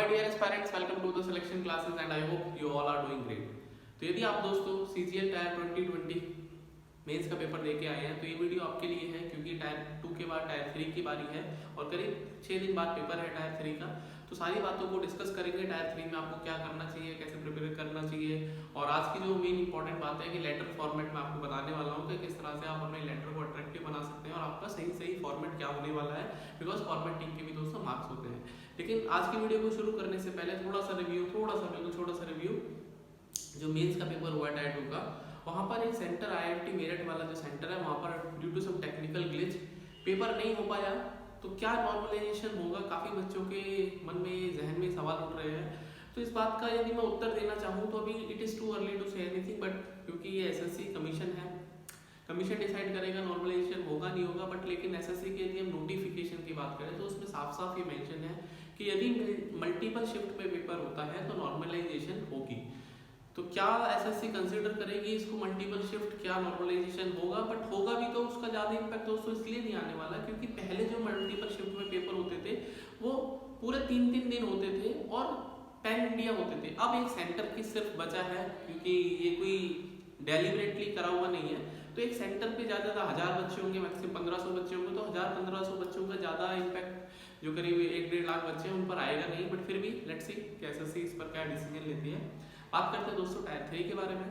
my dear aspirants, welcome to the selection classes and I hope you all are doing great. तो यदि आप दोस्तों CGL tyre 2020 mains का paper देके आए हैं तो ये वीडियो आपके लिए है, क्योंकि टायर 2 के बाद टायर 3 की बारी है और करीब 6 दिन बाद पेपर है टायर 3 का। तो सारी बातों को डिस्कस करेंगे। टायर 3 में आपको क्या करना चाहिए, कैसे प्रिपेयर करना चाहिए, और आज की जो मेन इंपॉर्टेंट बात है कि लेटर फॉर्मेट में आपको बताने वाला हूँ कि किस तरह से आप अपने लेटर को अट्रैक्टिव बना सकते हैं और आपका सही फॉर्मेट क्या होने वाला है, बिकॉज फॉर्मेटिंग के भी दोस्तों मार्क्स होते हैं। लेकिन आज की वीडियो को शुरू करने से पहले थोड़ा सा रिव्यू जो मेंस का पेपर हुआ टायर 2 का, वहाँ पर एक सेंटर IIT मेरठ वाला जो सेंटर है, वहाँ पर due to some technical glitch paper नहीं हो पाया। तो क्या नॉर्मलाइजेशन होगा, काफ़ी बच्चों के मन में जहन में सवाल उठ रहे हैं। तो इस बात का यदि मैं उत्तर देना चाहूँ तो अभी it is too early to say anything, but क्योंकि ये SSC कमीशन है, कमीशन डिसाइड करेगा नॉर्मलाइजेशन होगा नहीं होगा। बट लेकिन SSC के यदि हम नोटिफिकेशन की बात करें तो उसमें साफ साफ ये मेंशन है कि यदि मल्टीपल शिफ्ट में पेपर होता है तो नॉर्मलाइजेशन होगी। तो क्या SSC कंसिडर करेगी इसको मल्टीपल शिफ्ट, क्या नॉर्मलाइजेशन होगा? बट होगा भी तो उसका ज़्यादा इम्पैक्ट दोस्तों इसलिए नहीं आने वाला क्योंकि पहले जो मल्टीपल शिफ्ट में पेपर होते थे वो पूरे 3-3 दिन होते थे और पैन इंडिया होते थे। अब एक सेंटर की सिर्फ बचा है, क्योंकि ये कोई डेलिबरेटली करा हुआ नहीं है। तो एक सेंटर पे ज़्यादा 1000 बच्चे होंगे, मैक्सिमम 1500 बच्चे होंगे, तो 1000-1500 बच्चों का ज़्यादा इम्पैक्ट जो करीब 1-1.5 लाख बच्चे हैं उन पर आएगा नहीं। बट फिर भी लेट्स सी कि SSC इस पर क्या डिसीजन लेती है। बात करते हैं दोस्तों टायर 3 के बारे में।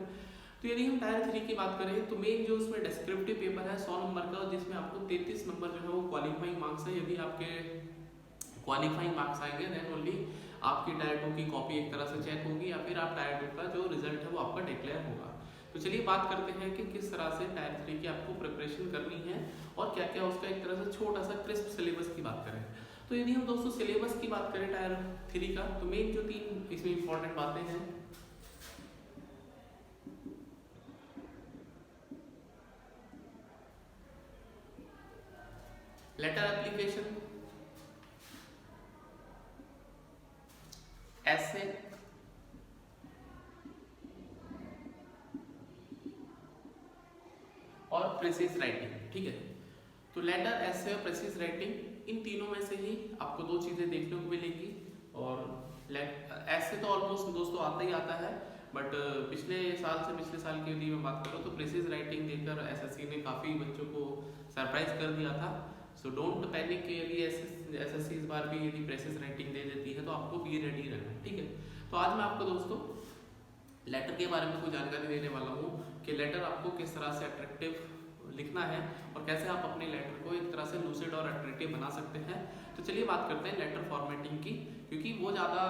तो यदि हम टायर 3 की बात करें तो मेन जो उसमें डिस्क्रिप्टिव पेपर है 100 नंबर का, जिसमें आपको 33 नंबर जो है वो क्वालिफाइंग मार्क्स है। यदि आपके क्वालिफाइंग मार्क्स आएंगे देन ओनली आपकी टायर 2 की कॉपी एक तरह से चेक होगी या फिर आप टायर 2 का जो रिजल्ट है वो आपका डिक्लेयर होगा। तो चलिए बात करते हैं कि किस तरह से टायर 3 की आपको प्रिपरेशन करनी है और क्या क्या उसका एक तरह से छोटा सा क्रिस्प सिलेबस की बात करें। तो यदि हम दोस्तों सिलेबस की बात करें टायर 3 का, तो मेन जो 3 इसमें इंपॉर्टेंट बातें हैं, लेटर एप्लीकेशन, ऐसे और प्रेसिस राइटिंग। ठीक है, तो लेटर, ऐसे और प्रेसिस राइटिंग, इन तीनों में से ही आपको 2 चीजें देखने को मिलेंगी। और ऐसे तो ऑलमोस्ट दोस्तों आता ही आता है, बट पिछले साल की यदि मैं बात करूँ तो प्रेसिस राइटिंग देकर SSC ने काफ़ी बच्चों को सरप्राइज कर दिया था। सो डोंट पैनिक, यदि SSC इस बार भी यदि प्रेसिस राइटिंग दे देती है तो आपको बी रेडी रहना है। ठीक है, तो आज मैं आपको दोस्तों लेटर के बारे में कुछ जानकारी देने वाला हूँ कि लेटर आपको किस तरह से अट्रैक्टिव लिखना है और कैसे आप अपने लेटर को एक तरह से लूसिड और अट्रैक्टिव बना सकते हैं। तो चलिए बात करते हैं लेटर फॉर्मेटिंग की, क्योंकि वो ज़्यादा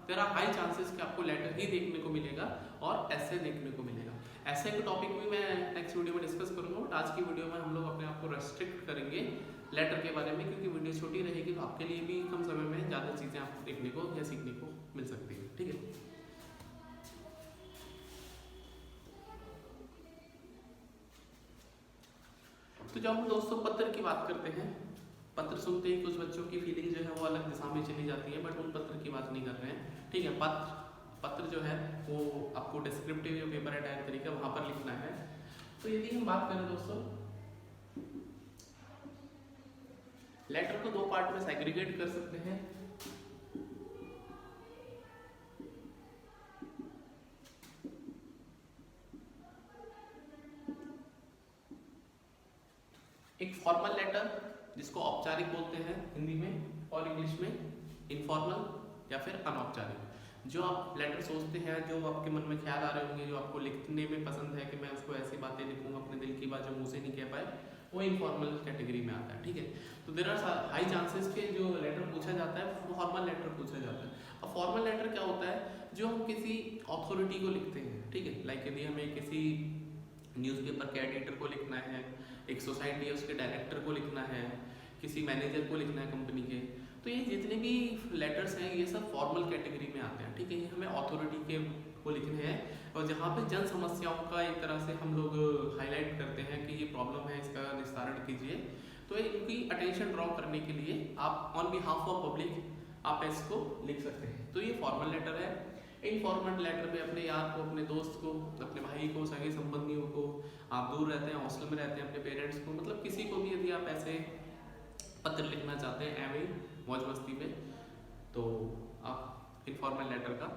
तेरा हाई चांसेस कि आपको लेटर ही देखने को मिलेगा और ऐसे देखने को मिलेगा। ऐसे का टॉपिक भी मैं नेक्स्ट वीडियो में डिस्कस करूंगा, बट आज की वीडियो में हम लोग अपने आप को रेस्ट्रिक्ट करेंगे लेटर के बारे में, क्योंकि वीडियो छोटी रहेगी तो आपके लिए भी कम समय में ज़्यादा चीज़ें आपको देखने को या सीखने को मिल सकती है। ठीक है, तो जब हम दोस्तों पत्र की बात करते हैं, पत्र सुनते ही कुछ बच्चों की फीलिंग जो है वो अलग दिशा में चली जाती है, बट उन पत्र की बात नहीं कर रहे हैं। ठीक है, पत्र जो है वो आपको डिस्क्रिप्टिव जो पेपर है टायर 3 का वहाँ पर लिखना है। तो यदि हम बात करें दोस्तों, लेटर को 2 पार्ट में सेग्रीगेट कर सकते हैं। एक फॉर्मल लेटर जिसको औपचारिक बोलते हैं हिंदी में, और इंग्लिश में इनफॉर्मल या फिर अनौपचारिक। जो आप लेटर सोचते हैं, जो आपके मन में ख्याल आ रहे होंगे, जो आपको लिखने में पसंद है कि मैं उसको ऐसी बातें लिखूंगा अपने दिल की बात जो मुंह से नहीं कह पाए, वो इनफॉर्मल कैटेगरी में आता है। ठीक है, तो देयर आर हाई चांसेस के जो लेटर पूछा जाता है वो फॉर्मल लेटर पूछा जाता है। अब फॉर्मल लेटर क्या होता है, जो हम किसी अथॉरिटी को लिखते हैं। ठीक है, लाइक यदि हमें किसी न्यूज़पेपर के एडिटर को लिखना है, एक सोसाइटी है उसके डायरेक्टर को लिखना है, किसी मैनेजर को लिखना है कंपनी के, तो ये जितने भी लेटर्स हैं ये सब फॉर्मल कैटेगरी में आते हैं। ठीक है, ये हमें अथॉरिटी के को लिखने हैं और जहाँ पे जन समस्याओं का एक तरह से हम लोग हाईलाइट करते हैं कि ये प्रॉब्लम है, इसका निस्तारण कीजिए। तो इनकी अटेंशन ड्रॉ करने के लिए आप ऑन बिहाफ ऑफ पब्लिक आप इसको लिख सकते हैं। तो ये फॉर्मल लेटर है। इनफॉर्मल लेटर में अपने यार को, अपने दोस्त को, अपने भाई को, सगे संबंधियों को, आप दूर रहते हैं, हॉस्टल में रहते हैं, अपने पेरेंट्स को, मतलब किसी को भी यदि आप ऐसे पत्र लिखना चाहते हैं एवं मौज मस्ती में, तो आप फॉर्मल लेटर का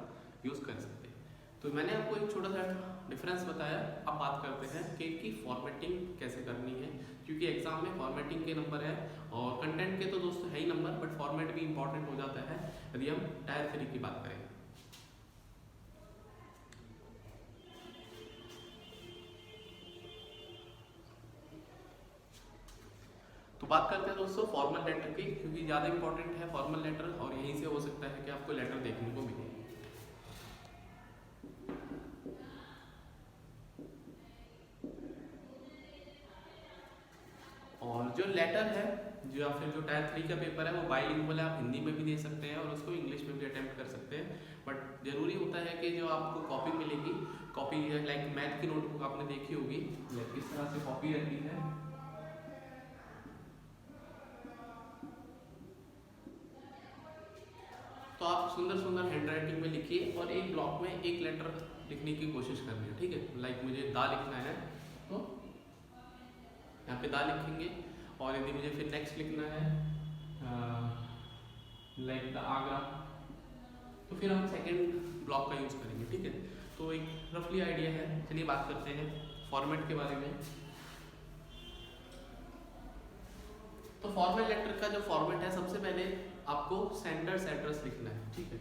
यूज़ कर सकते हैं। तो मैंने आपको एक छोटा सा डिफरेंस बताया। अब बात करते हैं कि इनकी फॉर्मेटिंग कैसे करनी है, क्योंकि एग्जाम में फॉर्मेटिंग के नंबर है और कंटेंट के तो दोस्तों है ही नंबर, बट फॉर्मेट भी इंपॉर्टेंट हो जाता है यदि हम टायर 3 की बात करें। तो बात करते हैं दोस्तों फॉर्मल लेटर की, क्योंकि ज़्यादा इंपॉर्टेंट है फॉर्मल लेटर और यहीं से हो सकता है कि आपको लेटर देखने को मिले। और जो लेटर है जो या फिर जो टायर 3 का पेपर है वो बाइलिंगुअल है, आप हिंदी में भी दे सकते हैं और उसको इंग्लिश में भी अटेम्प्ट कर सकते हैं। बट जरूरी होता है कि जो आपको कॉपी मिलेगी, कॉपी लाइक मैथ की नोटबुक आपने देखी होगी, इस तरह से कॉपी रहती है। तो आप सुंदर सुंदर हैंडराइटिंग में लिखिए और एक ब्लॉक में एक लेटर लिखने की कोशिश करनी है, ठीक है। लाइक मुझे दा लिखना है तो यहाँ पे दा लिखेंगे, और यदि मुझे फिर नेक्स्ट लिखना है लाइक द आगरा, तो फिर हम सेकंड ब्लॉक का यूज़ करेंगे, ठीक है। तो एक रफली आइडिया है। चलिए बात करते हैं फॉर्मेट के बारे में। तो फॉर्मल लेटर का जो फॉर्मेट है, सबसे पहले आपको सेंडर्स एड्रेस लिखना है, ठीक है।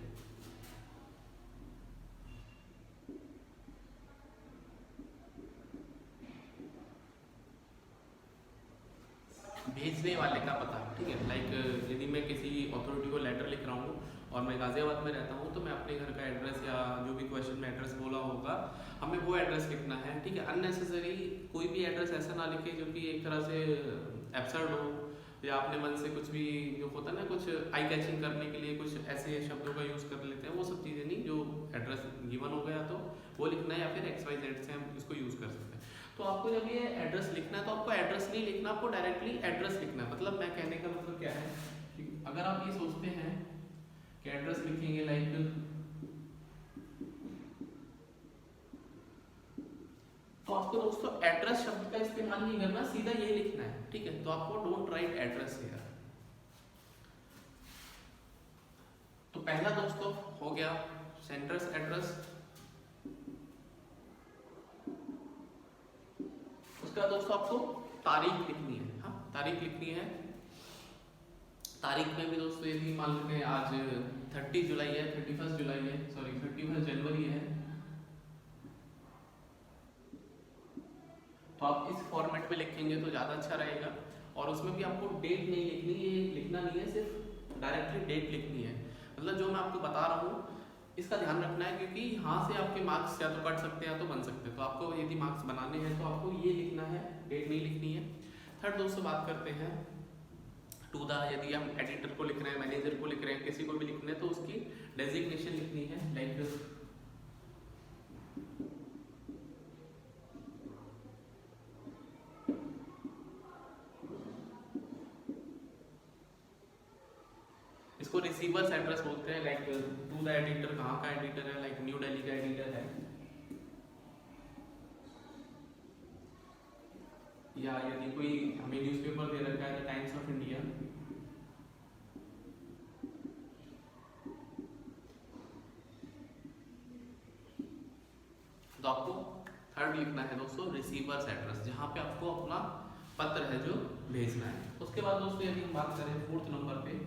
भेजने वाले का पता, ठीक है। लाइक यदि मैं किसी अथॉरिटी को लेटर लिख रहा हूँ और मैं गाजियाबाद में रहता हूँ, तो मैं अपने घर का एड्रेस या जो भी क्वेश्चन में एड्रेस बोला होगा हमें वो एड्रेस लिखना है, ठीक है। अननेसेसरी कोई भी एड्रेस ऐसा ना लिखे जो कि एक तरह से एब्सर्ड हो, या अपने मन से कुछ भी जो होता है ना, कुछ आई कैचिंग करने के लिए कुछ ऐसे शब्दों का यूज़ कर लेते हैं, वो सब चीज़ें नहीं। जो एड्रेस गिवन हो गया तो वो लिखना है, या फिर XYZ से हम इसको यूज़ कर सकते हैं। तो आपको जब ये एड्रेस लिखना है तो आपको एड्रेस नहीं लिखना, आपको डायरेक्टली एड्रेस लिखना है। मतलब मैं कहने का मतलब क्या है कि अगर आप ये सोचते हैं कि एड्रेस लिखेंगे लाइक, तो आपको दोस्तों एड्रेस शब्द का इस्तेमाल नहीं करना, सीधा ये लिखना है, ठीक है। तो आपको डोंट राइट एड्रेस हियर। तो पहला दोस्तों हो गया सेंडर्स एड्रेस। उसका दोस्तों आपको तारीख लिखनी है, हाँ तारीख लिखनी है। तारीख में भी दोस्तों यदि मान लेते हैं आज 30 जुलाई है, 31 जुलाई है, सॉरी 31 जनवरी है, तो आप इस फॉर्मेट में लिखेंगे तो ज़्यादा अच्छा रहेगा। और उसमें भी आपको डेट नहीं लिखनी, ये लिखना नहीं है, सिर्फ डायरेक्टली डेट लिखनी है। मतलब जो मैं आपको बता रहा हूँ इसका ध्यान रखना है, क्योंकि यहाँ से आपके मार्क्स या तो कट सकते हैं या तो बन सकते हैं। तो आपको यदि मार्क्स बनाने हैं तो आपको ये लिखना है, डेट नहीं लिखनी है। थर्ड दोस्तों बात करते हैं टू द, यदि हम एडिटर को लिख रहे हैं, मैनेजर को लिख रहे हैं, किसी को भी लिखना है तो उसकी डेजिग्नेशन लिखनी है। लाइक इसको रिसीवर्स एड्रेस बोलते हैं। लाइक टू द एडिटर, कहाँ का एडिटर है, लाइक न्यू दिल्ली का एडिटर है, या यदि कोई हमें न्यूज़पेपर दे रखा है द टाइम्स ऑफ इंडिया, तो आपको थर्ड लिखना है दोस्तों रिसीवर्स एड्रेस, जहाँ पे आपको अपना पत्र है जो भेजना है। उसके बाद दोस्तों यदि हम बात करें फोर्थ नंबर पे,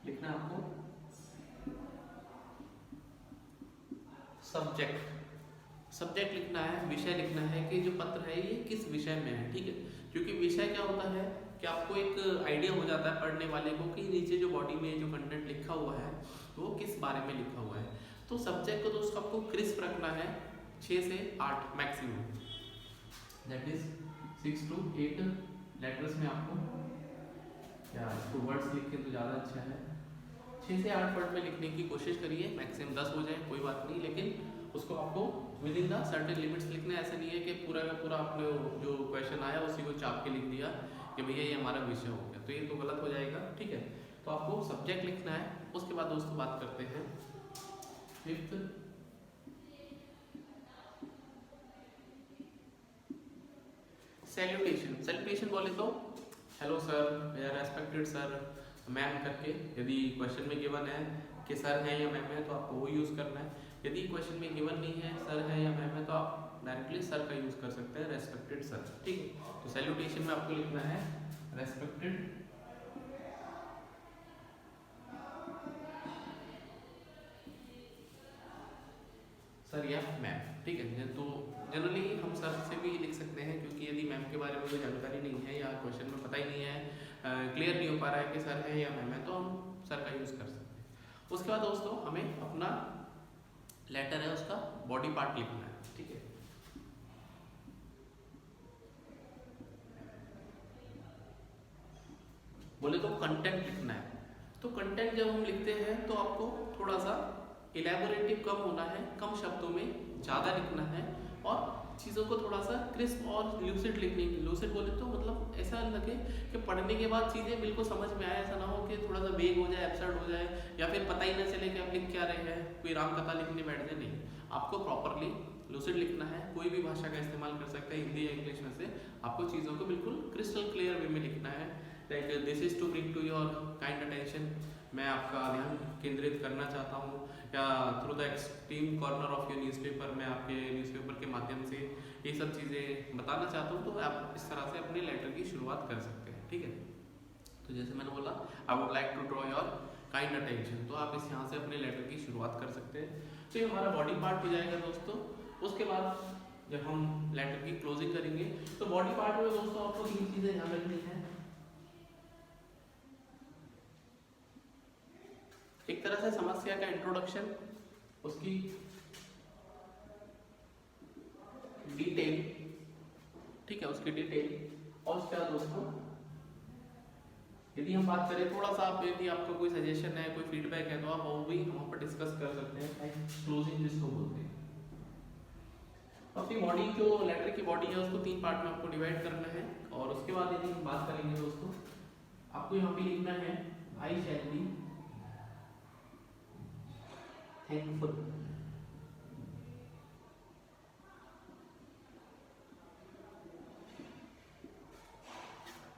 लिखना है आपको सब्जेक्ट। सब्जेक्ट लिखना है, विषय लिखना है कि जो पत्र है ये किस विषय में है, ठीक है। क्योंकि विषय क्या होता है कि आपको एक आइडिया हो जाता है पढ़ने वाले को कि नीचे जो बॉडी में जो कंटेंट लिखा हुआ है वो किस बारे में लिखा हुआ है। तो सब्जेक्ट को दोस्तों आपको क्रिस्प रखना है, 6 से 8 maximum, that is 6 to 8 letters में आपको, या इसको वर्ड्स लिख के तो ज़्यादा अच्छा है, 6 से 8 वर्ड में लिखने की कोशिश करिए। मैक्सिमम 10 हो जाए कोई बात नहीं, लेकिन उसको आपको with in the certain limits लिखना है। ऐसा नहीं है कि पूरा का पूरा आपने जो क्वेश्चन आया उसी को चाप के लिख दिया कि भैया ये हमारा विषय हो गया, तो ये तो गलत हो जाएगा, ठीक है। तो आपको सब्जेक्ट लिखना है। उसके बाद दोस्तों बात करते हैं फिफ्थ, सैल्यूटेशन। सैल्यूटेशन बोले तो हेलो सर, या रेस्पेक्टेड सर, मैम करके, यदि क्वेश्चन में गिवन है कि सर है या मैम है तो आपको वो यूज़ करना है। यदि क्वेश्चन में गिवन नहीं है सर है या मैम है तो आप डायरेक्टली सर का यूज़ कर सकते हैं, रेस्पेक्टेड सर। ठीक है, तो सैल्यूटेशन में आपको लिखना है रेस्पेक्टेड सर या मैम। ठीक है, तो जनरली हम सर से भी लिख सकते हैं, क्योंकि यदि मैम के बारे में कोई जानकारी नहीं है या क्वेश्चन में पता ही नहीं है, क्लियर नहीं हो पा रहा है कि सर है या मैम है, तो हम सर का यूज़ कर सकते हैं। उसके बाद दोस्तों हमें अपना लेटर है उसका बॉडी पार्ट लिखना है। ठीक है, बोले तो कंटेंट लिखना है। तो कंटेंट जब हम लिखते हैं तो आपको थोड़ा सा इलेबोरेटिव कम होना है, कम शब्दों में ज़्यादा लिखना है और चीज़ों को थोड़ा सा क्रिस्प और लूसिड लिखने। लूसिड बोले तो मतलब ऐसा लगे कि पढ़ने के बाद चीज़ें बिल्कुल समझ में आए, ऐसा ना हो कि थोड़ा सा वेग हो जाए, एब्सर्ड हो जाए, या फिर पता ही ना चले कि आप लिख क्या रहे हैं, कोई रामकथा लिखने बैठ जाए। नहीं, आपको प्रॉपरली लूसिड लिखना है। कोई भी भाषा का इस्तेमाल कर सकते हैं, हिंदी या इंग्लिश में से। आपको चीज़ों को बिल्कुल क्रिस्टल क्लियर वे में लिखना है। Like this is to bring to your kind attention, मैं आपका ध्यान केंद्रित करना चाहता हूँ, या through the extreme corner of your newspaper, मैं आपके न्यूज़पेपर के माध्यम से ये सब चीज़ें बताना चाहता हूँ। तो आप इस तरह से अपने लेटर की शुरुआत कर सकते हैं। ठीक है, तो जैसे मैंने बोला I would like to draw your kind attention, तो आप इस यहाँ से अपने लेटर की शुरुआत कर सकते हैं। तो ये हमारा बॉडी पार्ट हो जाएगा दोस्तों। उसके बाद जब हम लेटर की क्लोजिंग करेंगे तो बॉडी पार्ट में दोस्तों आपको 3 चीज़ें ध्यान रखनी है। एक तरह से समस्या का इंट्रोडक्शन, उसकी डिटेल, ठीक है, उसकी डिटेल, और उसके बाद दोस्तों यदि हम बात करें थोड़ा सा, आप यदि आपको कोई सजेशन है, कोई फीडबैक है, तो आप वो भी वहाँ पर डिस्कस कर सकते हैं। क्लोजिंग जिसको बोलते हैं। अपनी बॉडी, जो लेटर की बॉडी है उसको 3 पार्ट में आपको डिवाइड करना है। और उसके बाद यदि हम बात करेंगे दोस्तों, आपको यहाँ पे लिखना है I shall be thankful.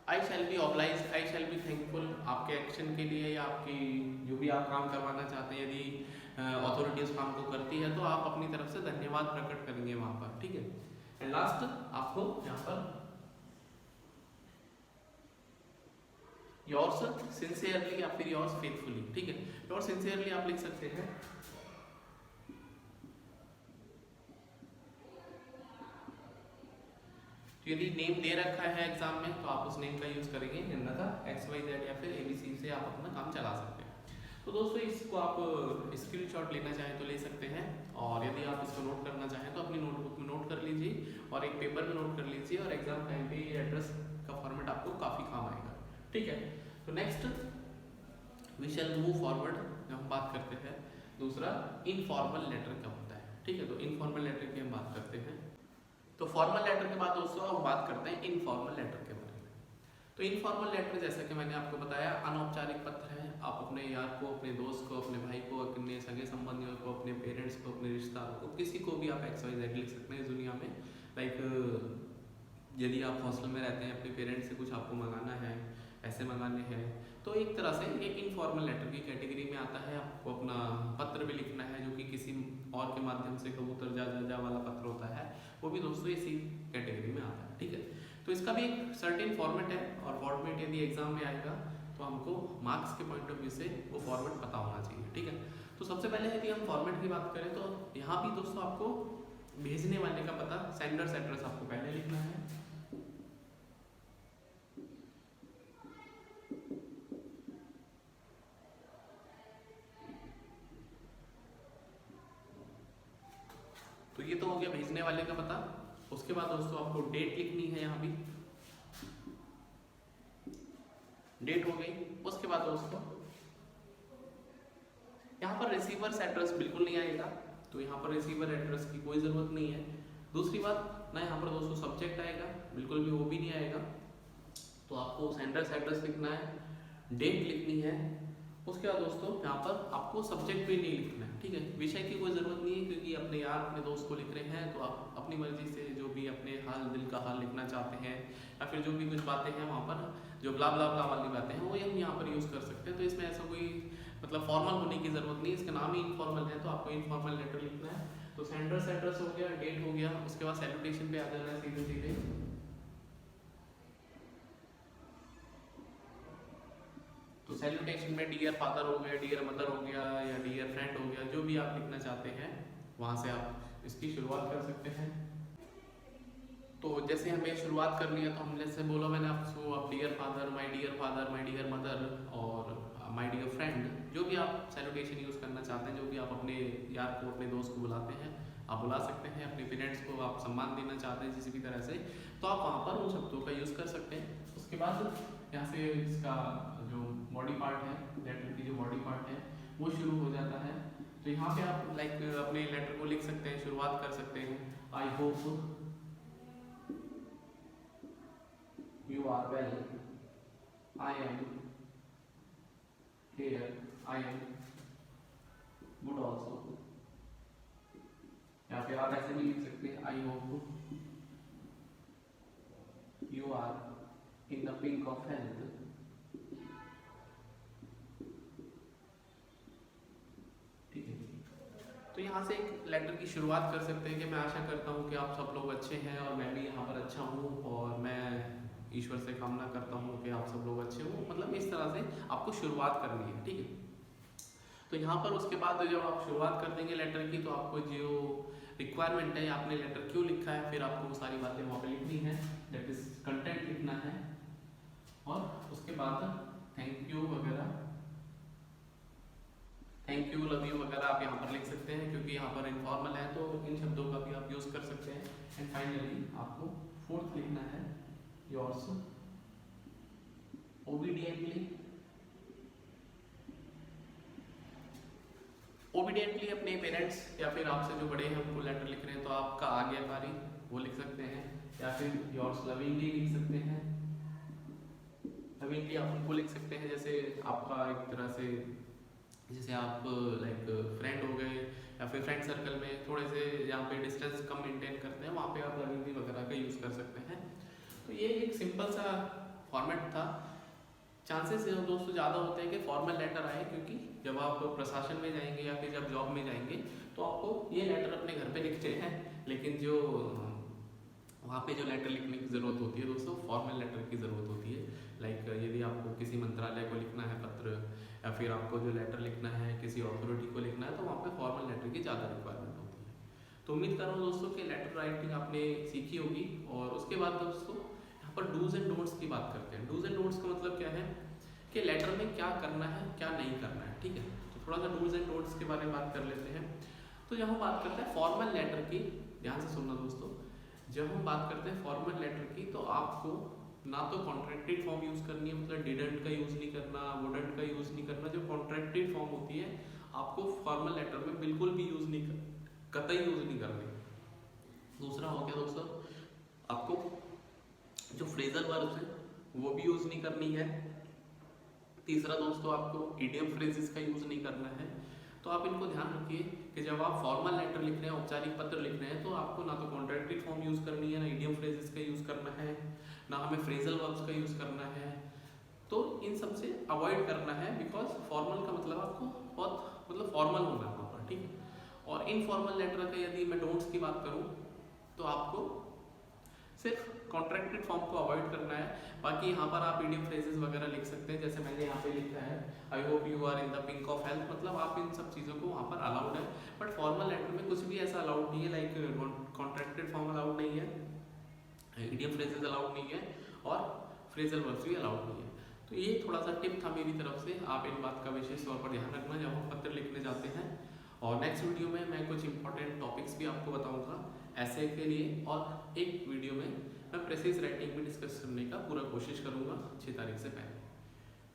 I shall be obliged, I shall be thankful आपके एक्शन के लिए, या आपकी जो भी आप काम करवाना चाहते हैं, यदि अथॉरिटी उस काम को करती है तो आप अपनी तरफ से धन्यवाद प्रकट करेंगे वहां पर। ठीक है, एंड लास्ट आपको यहाँ पर योर्स सिंसियरली या फिर योर्स फेथफुली। ठीक है, योर्स सिंसियरली आप लिख सकते हैं। यदि नेम दे रखा है एग्जाम में तो आप उस नेम का यूज करेंगे, अन्यथा XYZ या फिर ABC से आप अपना काम चला सकते हैं। तो दोस्तों इसको आप स्क्रीनशॉट लेना चाहें तो ले सकते हैं, और यदि आप इसको नोट करना चाहें तो अपनी नोटबुक में नोट कर लीजिए और एक पेपर में नोट कर लीजिए, और एग्जाम टाइम पे ये एड्रेस का फॉर्मेट आपको काफ़ी काम आएगा। ठीक है, तो next we shall move forward. जब हम बात करते हैं दूसरा इनफॉर्मल लेटर का होता है। ठीक है, तो इनफॉर्मल लेटर की हम बात करते हैं। तो फॉर्मल लेटर के बाद दोस्तों हम बात करते हैं इनफॉर्मल लेटर के बारे में। तो इनफॉर्मल लेटर जैसा कि मैंने आपको बताया अनौपचारिक पत्र है। आप अपने यार को, अपने दोस्त को, अपने भाई को, अपने सगे संबंधियों को, अपने पेरेंट्स को, अपने रिश्तेदारों को, किसी को भी आप XYZ लिख सकते हैं इस दुनिया में। लाइक यदि आप हॉस्टल में रहते हैं, अपने पेरेंट्स से कुछ आपको मंगाना है, ऐसे मंगाने हैं, तो एक तरह से ये इनफॉर्मल लेटर की कैटेगरी में आता है। आपको अपना पत्र भी लिखना है जो कि किसी और के माध्यम से कबूतर जा वाला पत्र होता है, वो भी दोस्तों इसी कैटेगरी में आता है। ठीक है, तो इसका भी एक सर्टेन फॉर्मेट है, और फॉर्मेट यदि एग्जाम में आएगा तो हमको मार्क्स के पॉइंट ऑफ व्यू से वो फॉर्मेट पता होना चाहिए। ठीक है, तो सबसे पहले यदि हम फॉर्मेट की बात करें तो यहाँ भी दोस्तों आपको भेजने वाले का पता, सेंडर्स एड्रेस आपको पहले लिखना है। तो ये तो हो गया भेजने वाले का पता। उसके बाद दोस्तों आपको डेट लिखनी है, यहाँ भी डेट हो गई। उसके बाद दोस्तों यहाँ पर रिसीवर्स एड्रेस बिल्कुल नहीं आएगा, तो यहाँ पर रिसीवर एड्रेस की कोई ज़रूरत नहीं है। दूसरी बात ना, यहाँ पर दोस्तों सब्जेक्ट आएगा, बिल्कुल भी वो भी नहीं आएगा। तो आपको सेंडर्स एड्रेस लिखना है, डेट लिखनी है, उसके बाद दोस्तों यहाँ पर आपको सब्जेक्ट भी नहीं लिखना है, ठीक है। विषय की कोई ज़रूरत नहीं है, क्योंकि अपने यार अपने दोस्त को लिख रहे हैं तो आप अपनी मर्जी से जो भी अपने हाल दिल का हाल लिखना चाहते हैं या फिर जो भी कुछ बातें हैं वहाँ पर जो ब्ला ब्ला ब्ला वाली बातें हैं वो हम यहाँ पर यूज़ कर सकते हैं। तो इसमें ऐसा कोई मतलब फॉर्मल होने की ज़रूरत नहीं है, इसका नाम ही इनफॉर्मल है तो आपको इनफॉर्मल लेटर लिखना है। तो सेंडर्स एड्रेस हो गया, डेट हो गया, उसके बाद सैल्यूटेशन पे आ जाना है सीधे सीधे। तो सैल्यूटेशन में डियर फादर हो गया, डियर मदर हो गया या डियर फ्रेंड हो गया, जो भी आप लिखना चाहते हैं वहाँ से आप इसकी शुरुआत कर सकते हैं। तो जैसे हमें शुरुआत करनी है तो हमने जैसे बोला मैंने आपको, आप dear father, my dear mother और माय डियर फ्रेंड, जो भी आप सैल्यूटेशन यूज़ करना चाहते हैं, जो भी आप अपने यार को अपने दोस्त को बुलाते हैं आप बुला सकते हैं। अपने पेरेंट्स को आप सम्मान देना चाहते हैं किसी भी तरह से तो आप वहाँ पर उन शब्दों का यूज़ कर सकते हैं। उसके बाद यहाँ से इसका जो बॉडी पार्ट है, लेटर की जो बॉडी पार्ट है वो शुरू हो जाता है। तो यहाँ पे आप लाइक अपने लेटर को लिख सकते हैं, शुरुआत कर सकते हैं, I hope you are well, I am here, I am good also, या फिर आप ऐसे भी लिख सकते हैं, I hope you are in the pink of health, ठीक है। तो यहाँ से एक लेटर की शुरुआत कर सकते हैं कि मैं आशा करता हूँ कि आप सब लोग अच्छे हैं और मैं भी यहाँ पर अच्छा हूँ और मैं ईश्वर से कामना करता हूँ कि आप सब लोग अच्छे हो, मतलब इस तरह से आपको शुरुआत करनी है, ठीक है। तो यहाँ पर उसके बाद जब आप शुरुआत कर देंगे लेटर की तो आपको जो रिक्वायरमेंट है आपने लेटर क्यों लिखा है फिर आपको वो सारी बातें वहाँ पर लिखनी है, दैट इज कंटेंट लिखना है। और उसके बाद थैंक यू वगैरह, थैंक यू, लव यू वगैरह आप यहाँ पर लिख सकते हैं, क्योंकि यहाँ पर इनफॉर्मल है तो इन शब्दों का भी आप यूज़ कर सकते हैं। एंड फाइनली आपको फोर्थ लिखना है, योर्स ओबीडियंटली, ओबीडियंटली अपने पेरेंट्स या फिर आपसे जो बड़े हैं उनको लेटर लिख रहे हैं तो आपका आज्ञाकारी वो लिख सकते हैं, या फिर योर्स लविंगली लिख सकते हैं। लविंगली आप उनको लिख सकते हैं जैसे आपका एक तरह से जैसे आप लाइक फ्रेंड हो गए या फिर फ्रेंड सर्कल में थोड़े से यहाँ पे डिस्टेंस कम मेंटेन करते हैं वहाँ पे आप लविंगली वगैरह का यूज़ कर सकते हैं। तो ये एक सिंपल सा फॉर्मेट था। चांसेस दोस्तों ज़्यादा होते हैं कि फॉर्मल लेटर आए, क्योंकि जब आप प्रशासन में जाएंगे या फिर जब जॉब में जाएंगे तो आपको ये लेटर अपने घर पे लिखते हैं, लेकिन जो वहाँ पे जो लेटर लिखने की ज़रूरत होती है दोस्तों फॉर्मल लेटर की ज़रूरत होती है। लाइक यदि आपको किसी मंत्रालय को लिखना है पत्र या फिर आपको जो लेटर लिखना है किसी अथॉरिटी को लिखना है तो वहाँ पे फॉर्मल लेटर की ज़्यादा रिक्वायरमेंट होती है। तो उम्मीद कर रहा हूँ दोस्तों कि लेटर राइटिंग आपने सीखी होगी। और उसके बाद दोस्तों यहाँ पर डूज एंड डोंट्स की बात करते हैं। डूज एंड डोंट्स का मतलब क्या है कि लेटर में क्या करना है क्या नहीं करना है, ठीक है। तो थोड़ा सा डूज एंड डोंट्स के बारे में बात कर लेते हैं। तो जब हम बात करते हैं फॉर्मल लेटर की, ध्यान से सुनना दोस्तों, जब हम बात करते हैं फॉर्मल लेटर की तो आपको ना तो कॉन्ट्रैक्टेड फॉर्म यूज़ करनी है, मतलब डिडंट का यूज़ नहीं करना, वुडंट का यूज़ नहीं करना। जो कॉन्ट्रैक्टेड फॉर्म होती है आपको फॉर्मल लेटर में बिल्कुल भी यूज़ नहीं कतई यूज़ नहीं करनी। दूसरा हो गया दोस्तों आपको जो फ्रेजल वर्ब्स हैं वो भी यूज़ नहीं करनी है। तीसरा दोस्तों आपको इडियम फ्रेजेस का यूज़ नहीं करना है। तो आप इनको ध्यान रखिए कि जब आप फॉर्मल लेटर लिख रहे हैं, औपचारिक पत्र लिख रहे हैं, तो आपको ना तो कॉन्ट्रैक्टेड फॉर्म यूज़ करनी है, ना इडियम फ्रेजेस का यूज़ करना है, ना हमें फ्रेजल वर्ब्स का यूज़ करना है। तो इन सब से अवॉइड करना है, बिकॉज फॉर्मल का मतलब आपको बहुत मतलब फॉर्मल होना है वहाँ पर, ठीक है। और इनफॉर्मल लेटर का यदि मैं डोंट्स की बात करूँ तो आपको सिर्फ कॉन्ट्रैक्टेड फॉर्म को अवॉइड करना है। बाकी यहाँ पर आप इडियम फ्रेजेस वगैरह लिख सकते हैं, जैसे मैंने यहाँ पे लिखा है I hope you are in the pink of health, मतलब आप इन सब चीज़ों को वहाँ पर अलाउड है। बट फॉर्मल लेटर में कुछ भी ऐसा अलाउड नहीं है, लाइक कॉन्ट्रैक्टेड फॉर्म अलाउड नहीं है, इडियम फ्रेजेस अलाउड नहीं है और फ्रेजल वर्ब्स भी अलाउड नहीं है। तो ये थोड़ा सा टिप था मेरी तरफ से, आप इन बात का विशेष तौर पर ध्यान रखना जब हम पत्र लिखने जाते हैं। और नेक्स्ट वीडियो में मैं कुछ इंपॉर्टेंट टॉपिक्स भी आपको बताऊंगा ऐसे के लिए, और एक वीडियो में मैं प्रेसिज राइटिंग भी डिस्कस करने का पूरा कोशिश करूंगा 6 तारीख से पहले।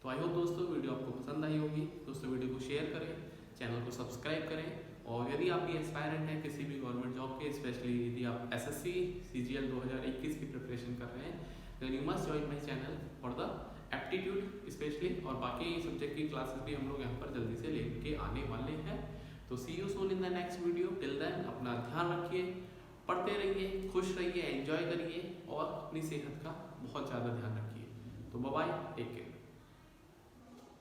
तो आई होप दोस्तों वीडियो आपको पसंद आई होगी। दोस्तों वीडियो को शेयर करें, चैनल को सब्सक्राइब करें, और यदि आप भी एस्पायरेंट हैं किसी भी गवर्नमेंट जॉब के, स्पेशली यदि आप SSC CGL 2021 की प्रिपरेशन कर रहे हैं, then you must join my channel for the aptitude specially, और बाकी सब्जेक्ट की क्लासेस भी हम लोग यहाँ पर जल्दी से लेके आने वाले हैं। तो see you soon in the next video. Till then अपना ध्यान रखिए, पढ़ते रहिए, खुश रहिए, एंजॉय करिए और अपनी सेहत का बहुत ज़्यादा ध्यान रखिए। तो बाय बाय, टेक केयर।